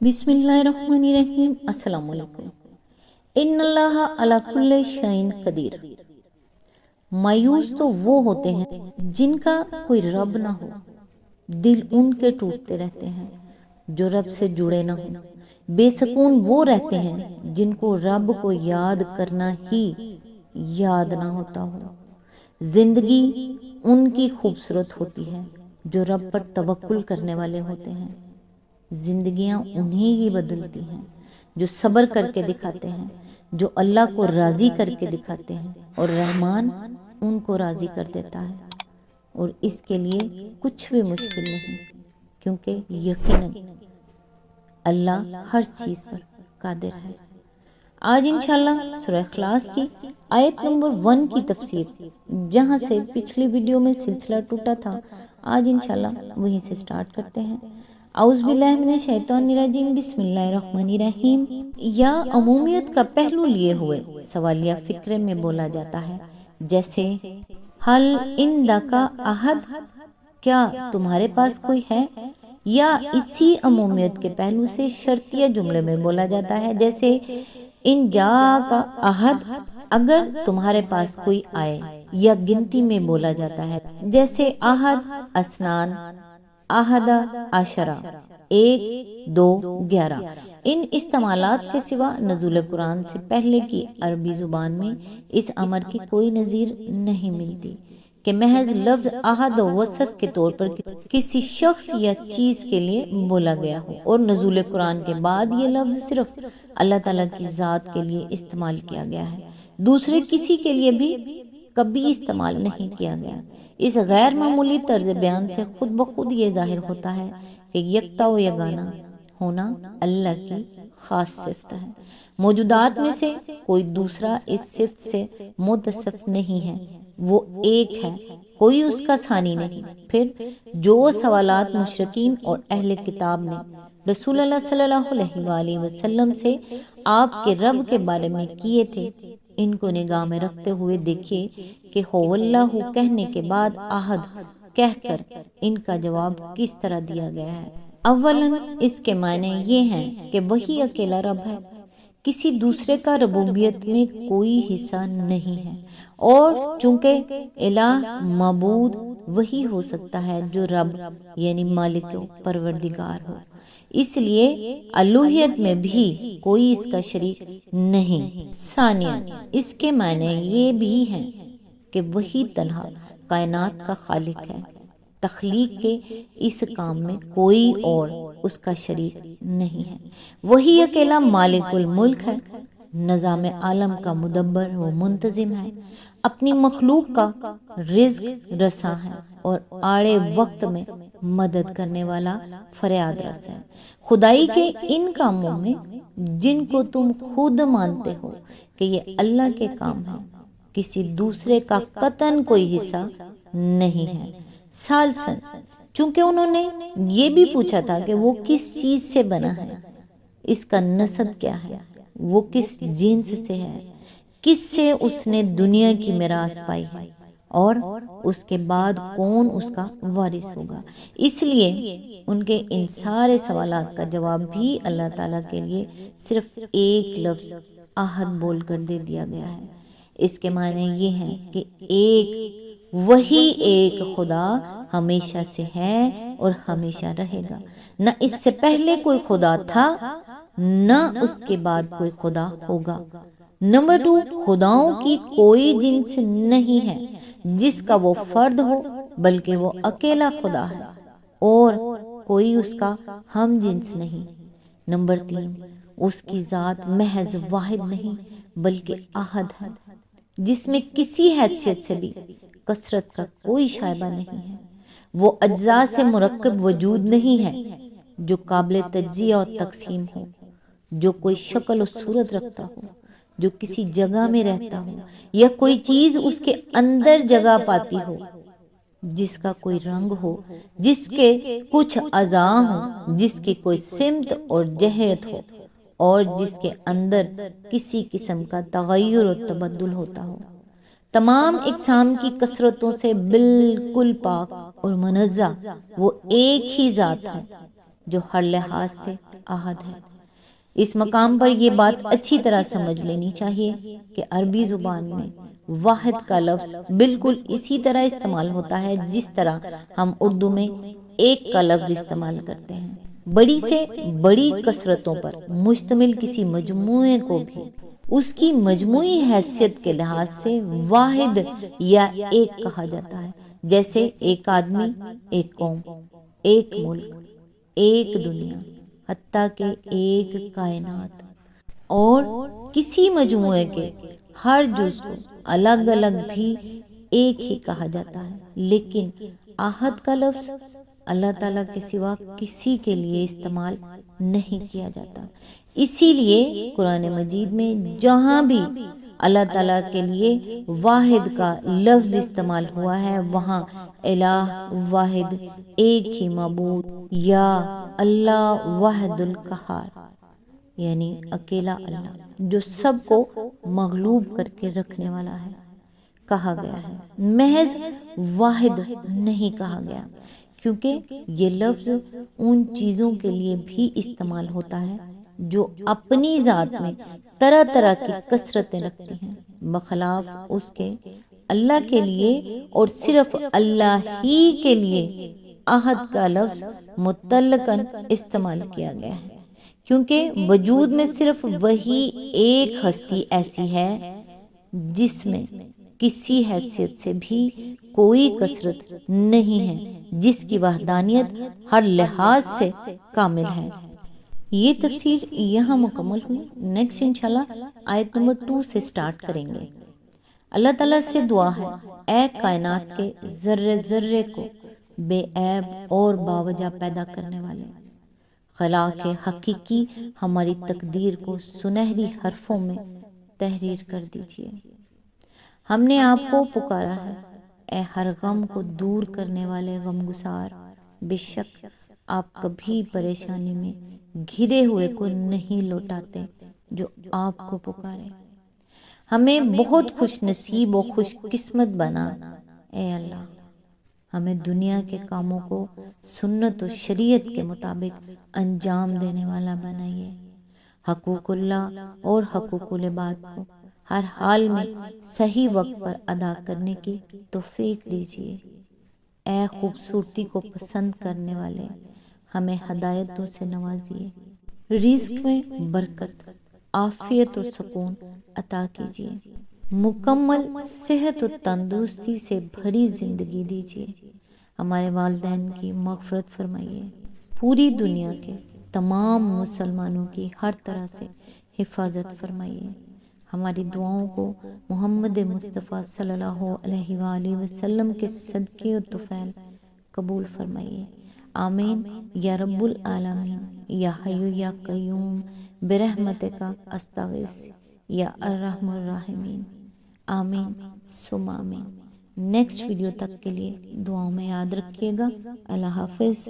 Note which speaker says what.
Speaker 1: بسم اللہ الرحمن الرحیم۔ السلام علیکم۔ ان اللہ علی کل شیء قدیر۔ مایوس تو وہ ہوتے ہیں جن کا کوئی رب نہ ہو، دل ان کے ٹوٹتے رہتے ہیں جو رب سے جڑے نہ ہوں۔ بے سکون وہ رہتے ہیں جن کو رب کو یاد کرنا ہی یاد نہ ہوتا ہو۔ زندگی ان کی خوبصورت ہوتی ہے جو رب پر توکل کرنے والے ہوتے ہیں۔ زندگیاں انہیں ہی بدلتی ہیں جو صبر کر کے دکھاتے ہیں، جو اللہ کو راضی کر کے دکھاتے ہیں، اور رحمان ان کو راضی کر دیتا ہے، اور اس کے لیے کچھ بھی مشکل نہیں، کیونکہ یقیناً اللہ ہر چیز پر قادر ہے۔ آج انشاءاللہ سورہ اخلاص کی آیت نمبر 1 کی تفسیر، جہاں سے پچھلی ویڈیو میں سلسلہ ٹوٹا تھا، آج انشاءاللہ وہیں سے سٹارٹ کرتے ہیں۔ اعوذ باللہ من الشیطان الرجیم، بسم اللہ الرحمن الرحیم۔ یا عمومیت کا پہلو لیے ہوئے سوالیہ فکرے میں بولا جاتا ہے، جیسے حل عندک احد، کیا تمہارے پاس کوئی ہے؟ یا اسی عمومیت کے پہلو سے شرطیہ جملے میں بولا جاتا ہے، جیسے ان جاءک احد، اگر تمہارے پاس کوئی آئے۔ یا گنتی میں بولا جاتا ہے، جیسے احد اسنان، احد عشرہ، 1 2 11۔ ان استعمالات کے سوا نزول قرآن سے پہلے کی عربی زبان میں اس امر کی کوئی نظیر نہیں ملتی کہ محض لفظ احد وصف کے طور پر کسی شخص یا چیز کے لیے بولا گیا ہو، اور نزول قرآن کے بعد یہ لفظ صرف اللہ تعالیٰ کی ذات کے لیے استعمال کیا گیا ہے، دوسرے کسی کے لیے بھی کبھی استعمال نہیں کیا گیا۔ اس غیر معمولی طرز بیان سے خود بخود یہ ظاہر ہوتا ہے کہ یکتا و یگانہ ہونا اللہ کی خاص صفت ہے۔ موجودات میں سے کوئی دوسرا اس صفت سے متصف نہیں ہے، وہ ایک ہے، کوئی اس کا ثانی نہیں۔ پھر جو سوالات مشرکین اور اہل کتاب نے رسول اللہ صلی اللہ علیہ وآلہ وسلم سے آپ کے رب کے بارے میں کیے تھے، ان کو نگاہ میں رکھتے ہوئے دیکھیے کہ ہو اللہ کہنے کے بعد احد کہہ کر ان کا جواب کس طرح دیا گیا ہے۔ اولاً اس کے معنی یہ ہیں کہ وہی اکیلا رب ہے، کسی دوسرے کا ربوبیت میں کوئی حصہ نہیں ہے، اور چونکہ الہ معبود وہی ہو سکتا ہے جو رب یعنی مالک و پروردگار ہو، اس لیے الوہیت میں بھی کوئی اس کا شریک نہیں۔ ثانیاً اس کے معنی یہ بھی ہیں کہ وہی تنہا کائنات کا خالق ہے، تخلیق کے اس کام میں کوئی اور اس کا شریک نہیں ہے، وہی اکیلا مالک الملک ہے، نظام عالم کا مدبر و منتظم ہے، اپنی مخلوق کا رزق رساں ہے، اور آڑے وقت میں مدد کرنے والا فریاد رس ہے۔ خدائی کے ان کاموں میں جن کو تم خود مانتے ہو کہ یہ اللہ کے کام ہیں، کسی دوسرے کا قطعاً کوئی حصہ نہیں ہے۔ ثالثاً چونکہ انہوں نے یہ بھی پوچھا تھا کہ وہ کس چیز سے بنا ہے، اس کا نسب کیا ہے، وہ کس جنس سے ہے، کس سے اس نے دنیا کی میراث پائی ہے، اور اس کے بعد کون اس کا وارث ہوگا۔ اس لیے ان کے ان سارے سوالات کا جواب بھی اللہ تعالیٰ کے لیے صرف ایک لفظ احد بول کر دے دیا گیا ہے۔ اس کے معنی یہ ہیں کہ وہی ایک خدا ہمیشہ سے ہے اور ہمیشہ رہے گا، نہ اس سے پہلے کوئی خدا تھا، نہ اس کے بعد کوئی خدا ہوگا۔ نمبر 2، خداؤں کی کوئی جنس نہیں ہے جس کا وہ فرد ہو، بلکہ وہ اکیلا خدا ہے اور کوئی اس کا ہم جنس نہیں۔ نمبر 3، اس کی ذات محض واحد نہیں بلکہ احد ہے، جس میں کسی حیثیت سے بھی کثرت کا کوئی شائبہ نہیں ہے، وہ اجزاء سے مرکب وجود نہیں ہے جو قابل تجزیہ اور تقسیم ہو، جو کوئی شکل و صورت رکھتا ہو، جو کسی جگہ میں رہتا ہو، یا کوئی چیز اس کے اندر جگہ پاتی ہو، جس کا کوئی رنگ ہو، جس کے کچھ اعضاء ہوں، جس کی کوئی سمت اور جہت ہو، اور جس کے اندر کسی قسم کا تغیر و تبدل ہوتا ہو۔ تمام اقسام کی کثرتوں سے بالکل پاک اور منزہ وہ ایک ہی ذات ہے، جو ہر لحاظ سے احد ہے۔ اس مقام پر یہ بات اچھی طرح سمجھ لینی چاہیے کہ عربی زبان میں واحد کا لفظ بالکل اسی طرح استعمال ہوتا ہے جس طرح ہم اردو میں ایک کا لفظ استعمال کرتے ہیں۔ بڑی سے بڑی کثرتوں پر مشتمل کسی مجموعے کو بھی اس کی مجموعی حیثیت کے لحاظ سے واحد یا ایک کہا جاتا ہے، جیسے ایک آدمی، ایک قوم، ایک ملک، ایک دنیا، حتیٰ کہ ایک کائنات۔ اور کسی مجموعے کے ہر جز کو الگ الگ بھی ایک ہی کہا جاتا ہے، لیکن احد کا لفظ اللہ تعالیٰ کے سوا کسی کے لیے استعمال نہیں کیا جاتا۔ اسی لیے قرآن مجید میں جہاں بھی اللہ تعالیٰ کے لیے واحد کا لفظ استعمال ہوا ہے وہاں الہ واحد، ایک ہی معبود، یا اللہ واحد القہار، یعنی اکیلا اللہ جو سب کو مغلوب کر کے رکھنے والا ہے، کہا گیا ہے۔ محض واحد نہیں کہا گیا، کیونکہ یہ لفظ ان چیزوں کے لیے بھی استعمال ہوتا ہے جو اپنی ذات میں طرح طرح کی کثرتیں رکھتی ہیں، بخلاف اس کے اللہ کے لیے اور صرف اللہ ہی کے لیے احد کا لفظ مطلقاً استعمال کیا گیا ہے، کیونکہ وجود میں صرف وہی ایک ہستی ایسی ہے جس میں کسی حیثیت سے بھی کوئی کثرت نہیں ہے، جس کی وحدانیت ہر لحاظ سے کامل ہے۔ یہ تفسیر یہاں مکمل ہوئی۔ نیکسٹ انشاءاللہ آیت نمبر 2 سے سٹارٹ کریں گے۔ اللہ تعالیٰ سے دعا ہے، اے کائنات کے ذرے ذرے کو بے عیب اور باوجہ پیدا کرنے والے، خلا کے حقیقی ہماری تقدیر کو سنہری حرفوں میں تحریر کر دیجئے۔ ہم نے آپ کو پکارا ہے، اے ہر غم کو دور کرنے والے غمگسار، بے شک آپ کبھی پریشانی میں گھرے ہوئے کو نہیں لوٹاتے جو آپ کو پکارے۔ ہمیں بہت خوش نصیب و خوش قسمت بنا اے اللہ، ہمیں دنیا کے کاموں کو سنت و شریعت کے مطابق انجام دینے والا بنائیے، حقوق اللہ اور حقوق العباد کو ہر حال میں صحیح وقت پر ادا کرنے کی توفیق دیجیے۔ اے خوبصورتی کو پسند کرنے والے، ہمیں ہدایتوں سے نوازیے، رزق میں برکت، عافیت و سکون عطا کیجیے، مکمل صحت و تندرستی سے بھری زندگی دیجیے، ہمارے والدین کی مغفرت فرمائیے، پوری دنیا کے تمام مسلمانوں کی ہر طرح سے حفاظت فرمائیے، ہماری دعاؤں کو محمد مصطفیٰ صلی اللہ علیہ وآلہ وسلم کے صدقے و طفیل قبول فرمائیے، آمین یا رب العالمین، یا حی یا قیوم برحمتک استغیث یا ارحم الراحمین، آمین ثم آمین۔ نیکسٹ ویڈیو تک کے لیے دعاؤں میں یاد رکھیے گا۔ اللہ حافظ۔